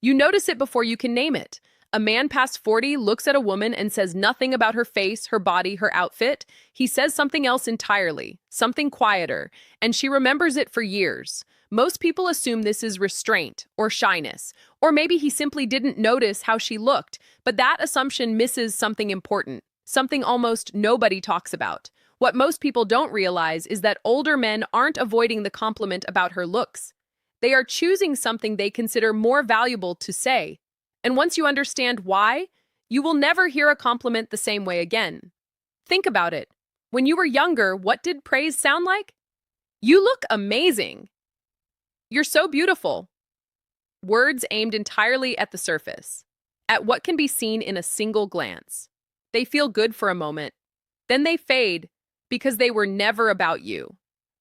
You notice it before you can name it. A man past 40 looks at a woman and says nothing about her face, her body, her outfit. He says something else entirely, something quieter, and she remembers it for years. Most people assume this is restraint or shyness, or maybe he simply didn't notice how she looked, but that assumption misses something important, something almost nobody talks about. What most people don't realize is that older men aren't avoiding the compliment about her looks. They are choosing something they consider more valuable to say. And once you understand why, you will never hear a compliment the same way again. Think about it. When you were younger, what did praise sound like? You look amazing. You're so beautiful. Words aimed entirely at the surface, at what can be seen in a single glance. They feel good for a moment. Then they fade because they were never about you.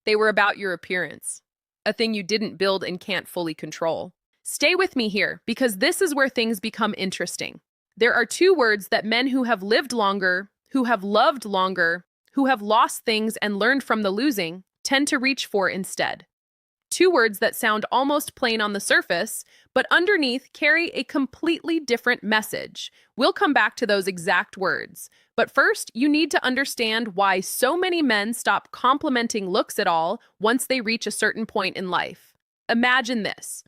They were about your appearance, a thing you didn't build and can't fully control. Stay with me here, because this is where things become interesting. There are two words that men who have lived longer, who have loved longer, who have lost things and learned from the losing, tend to reach for instead. Two words that sound almost plain on the surface, but underneath carry a completely different message. We'll come back to those exact words. But first, you need to understand why so many men stop complimenting looks at all once they reach a certain point in life. Imagine this.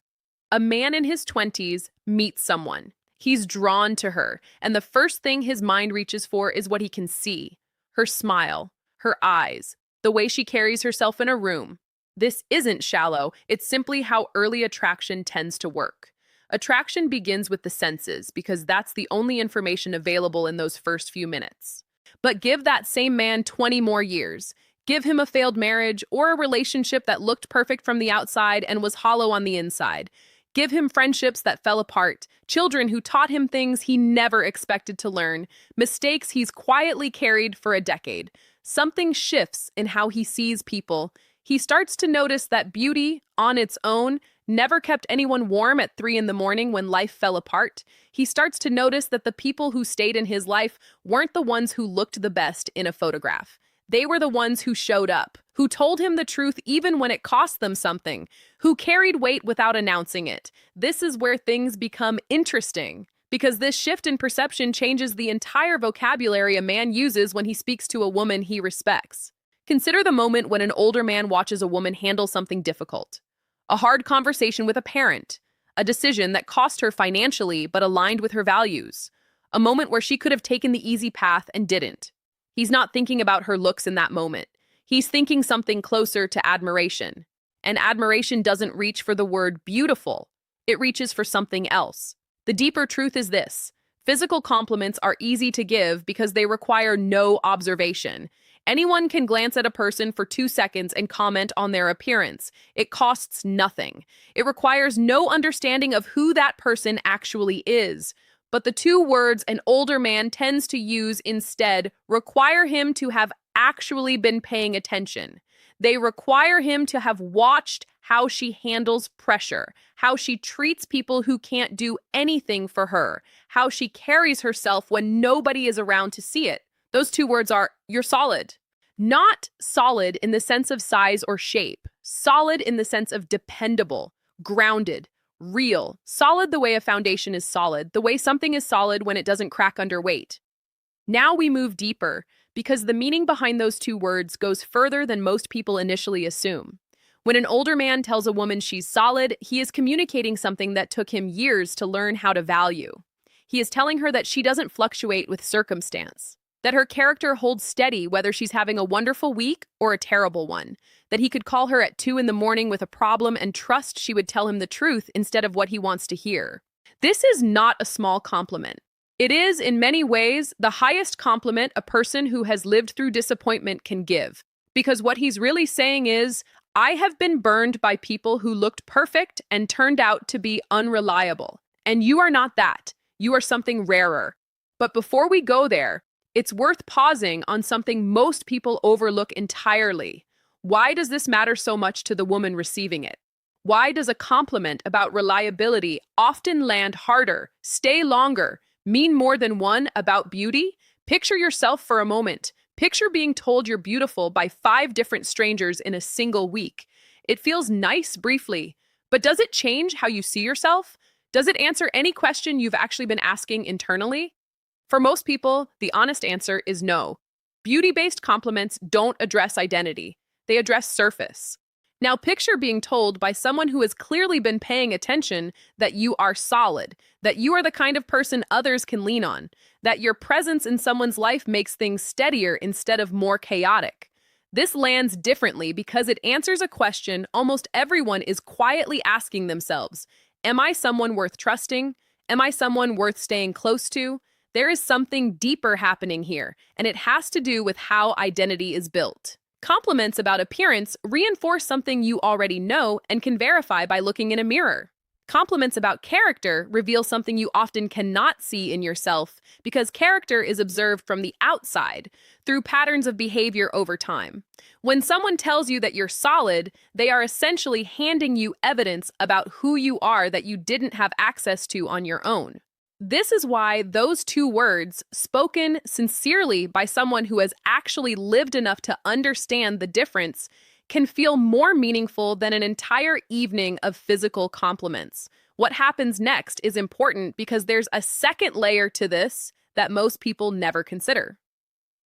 A man in his 20s meets someone. He's drawn to her, and the first thing his mind reaches for is what he can see. Her smile, her eyes, the way she carries herself in a room. This isn't shallow, it's simply how early attraction tends to work. Attraction begins with the senses, because that's the only information available in those first few minutes. But give that same man 20 more years. Give him a failed marriage or a relationship that looked perfect from the outside and was hollow on the inside. Give him friendships that fell apart, children who taught him things he never expected to learn, mistakes he's quietly carried for a decade. Something shifts in how he sees people. He starts to notice that beauty, on its own, never kept anyone warm at 3 in the morning when life fell apart. He starts to notice that the people who stayed in his life weren't the ones who looked the best in a photograph. They were the ones who showed up, who told him the truth even when it cost them something, who carried weight without announcing it. This is where things become interesting, because this shift in perception changes the entire vocabulary a man uses when he speaks to a woman he respects. Consider the moment when an older man watches a woman handle something difficult. A hard conversation with a parent, a decision that cost her financially but aligned with her values, a moment where she could have taken the easy path and didn't. He's not thinking about her looks in that moment. He's thinking something closer to admiration. And admiration doesn't reach for the word beautiful. It reaches for something else. The deeper truth is this. Physical compliments are easy to give because they require no observation. Anyone can glance at a person for 2 seconds and comment on their appearance. It costs nothing. It requires no understanding of who that person actually is. But the two words an older man tends to use instead require him to have actually been paying attention. They require him to have watched how she handles pressure, how she treats people who can't do anything for her, how she carries herself when nobody is around to see it. Those two words are, you're solid. Not solid in the sense of size or shape, solid in the sense of dependable, grounded, real, solid the way a foundation is solid, the way something is solid when it doesn't crack under weight. Now we move deeper, because the meaning behind those two words goes further than most people initially assume. When an older man tells a woman she's solid, he is communicating something that took him years to learn how to value. He is telling her that she doesn't fluctuate with circumstance, that her character holds steady whether she's having a wonderful week or a terrible one, that he could call her at 2 in the morning with a problem and trust she would tell him the truth instead of what he wants to hear. This is not a small compliment. It is, in many ways, the highest compliment a person who has lived through disappointment can give, because what he's really saying is, I have been burned by people who looked perfect and turned out to be unreliable, and you are not that. You are something rarer. But before we go there, it's worth pausing on something most people overlook entirely. Why does this matter so much to the woman receiving it? Why does a compliment about reliability often land harder, stay longer, mean more than one about beauty? Picture yourself for a moment. Picture being told you're beautiful by 5 different strangers in a single week. It feels nice briefly, but does it change how you see yourself? Does it answer any question you've actually been asking internally? For most people, the honest answer is no. Beauty-based compliments don't address identity. They address surface. Now picture being told by someone who has clearly been paying attention that you are solid, that you are the kind of person others can lean on, that your presence in someone's life makes things steadier instead of more chaotic. This lands differently because it answers a question almost everyone is quietly asking themselves. Am I someone worth trusting? Am I someone worth staying close to? There is something deeper happening here, and it has to do with how identity is built. Compliments about appearance reinforce something you already know and can verify by looking in a mirror. Compliments about character reveal something you often cannot see in yourself because character is observed from the outside through patterns of behavior over time. When someone tells you that you're solid, they are essentially handing you evidence about who you are that you didn't have access to on your own. This is why those two words, spoken sincerely by someone who has actually lived enough to understand the difference, can feel more meaningful than an entire evening of physical compliments. What happens next is important because there's a second layer to this that most people never consider.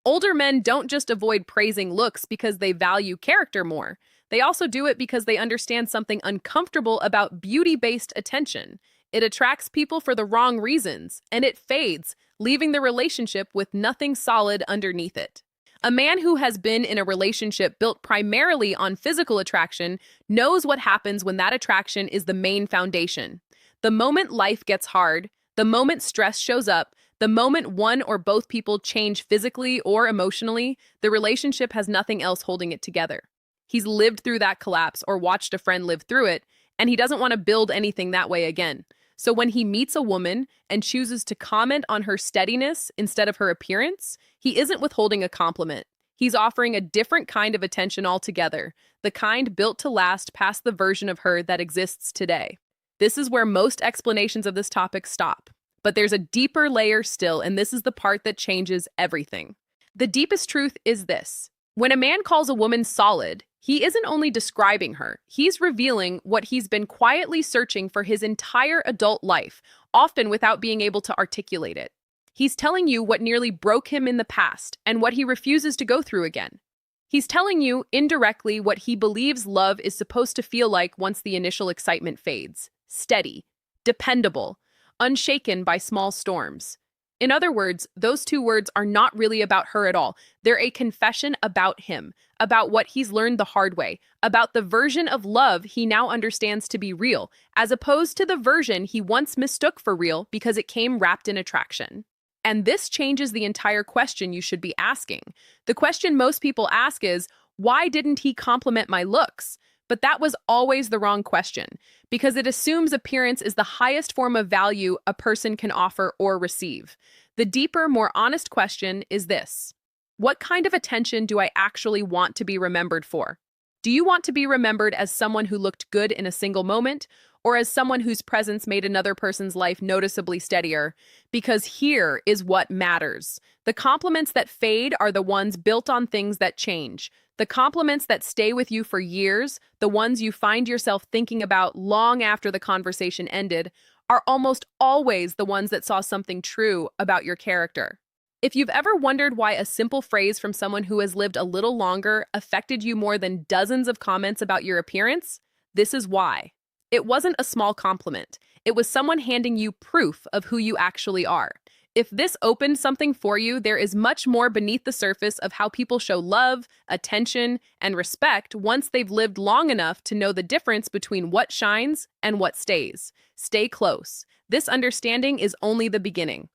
Older men don't just avoid praising looks because they value character more. They also do it because they understand something uncomfortable about beauty-based attention. It attracts people for the wrong reasons, and it fades, leaving the relationship with nothing solid underneath it. A man who has been in a relationship built primarily on physical attraction knows what happens when that attraction is the main foundation. The moment life gets hard, the moment stress shows up, the moment one or both people change physically or emotionally, the relationship has nothing else holding it together. He's lived through that collapse or watched a friend live through it, and he doesn't want to build anything that way again. So when he meets a woman and chooses to comment on her steadiness instead of her appearance, he isn't withholding a compliment. He's offering a different kind of attention altogether, the kind built to last past the version of her that exists today. This is where most explanations of this topic stop. But there's a deeper layer still, and this is the part that changes everything. The deepest truth is this. When a man calls a woman solid, he isn't only describing her, he's revealing what he's been quietly searching for his entire adult life, often without being able to articulate it. He's telling you what nearly broke him in the past and what he refuses to go through again. He's telling you, indirectly, what he believes love is supposed to feel like once the initial excitement fades. Steady, dependable, unshaken by small storms. In other words, those two words are not really about her at all. They're a confession about him, about what he's learned the hard way, about the version of love he now understands to be real, as opposed to the version he once mistook for real because it came wrapped in attraction. And this changes the entire question you should be asking. The question most people ask is, why didn't he compliment my looks? But that was always the wrong question, because it assumes appearance is the highest form of value a person can offer or receive. The deeper, more honest question is this: what kind of attention do I actually want to be remembered for? Do you want to be remembered as someone who looked good in a single moment, or as someone whose presence made another person's life noticeably steadier? Because here is what matters. The compliments that fade are the ones built on things that change. The compliments that stay with you for years, the ones you find yourself thinking about long after the conversation ended, are almost always the ones that saw something true about your character. If you've ever wondered why a simple phrase from someone who has lived a little longer affected you more than dozens of comments about your appearance, this is why. It wasn't a small compliment. It was someone handing you proof of who you actually are. If this opened something for you, there is much more beneath the surface of how people show love, attention, and respect once they've lived long enough to know the difference between what shines and what stays. Stay close. This understanding is only the beginning.